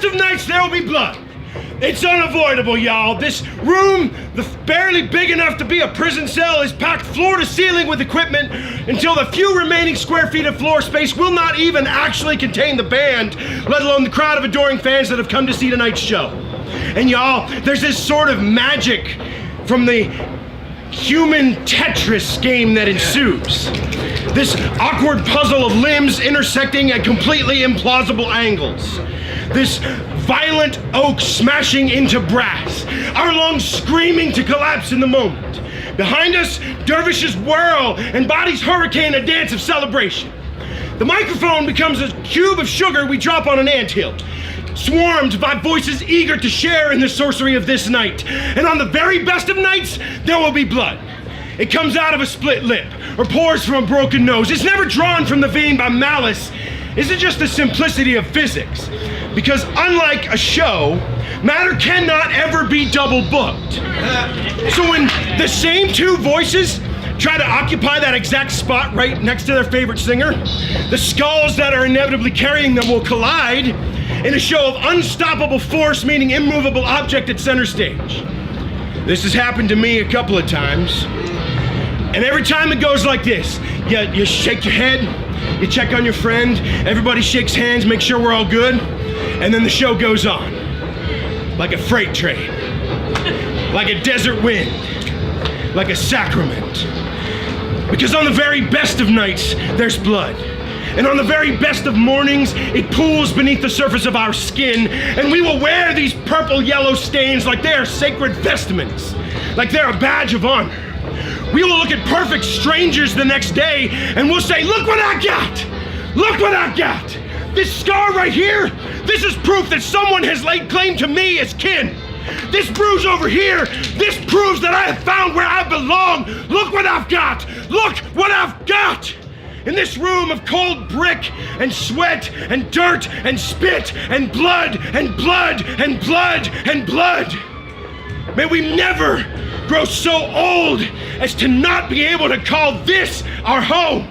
best of nights, there will be blood. It's unavoidable, y'all. This room, barely big enough to be a prison cell, is packed floor to ceiling with equipment until the few remaining square feet of floor space will not even actually contain the band, let alone the crowd of adoring fans that have come to see tonight's show. And y'all, there's this sort of magic from the human Tetris game that ensues. This awkward puzzle of limbs intersecting at completely implausible angles. This violent oak smashing into brass. Our lungs screaming to collapse in the moment. Behind us, dervishes whirl and bodies hurricane a dance of celebration. The microphone becomes a cube of sugar we drop on an anthill, swarmed by voices eager to share in the sorcery of this night. And on the very best of nights, there will be blood. It comes out of a split lip or pours from a broken nose. It's never drawn from the vein by malice. Is it just the simplicity of physics? Because unlike a show, matter cannot ever be double booked. So when the same two voices try to occupy that exact spot right next to their favorite singer, the skulls that are inevitably carrying them will collide in a show of unstoppable force, meaning immovable object at center stage. This has happened to me a couple of times. And every time it goes like this, you shake your head, you check on your friend, everybody shakes hands, make sure we're all good, and then the show goes on. Like a freight train, like a desert wind, like a sacrament. Because on the very best of nights, there's blood. And on the very best of mornings, it pools beneath the surface of our skin, and we will wear these purple-yellow stains like they are sacred vestments, like they're a badge of honor. We will look at perfect strangers the next day, and we'll say, look what I got! Look what I got! This scar right here, this is proof that someone has laid claim to me as kin. This bruise over here, this proves that I have found where I belong. Look what I've got! Look what I've got! In this room of cold brick and sweat and dirt and spit and blood and blood and blood and blood. May we never grow so old as to not be able to call this our home.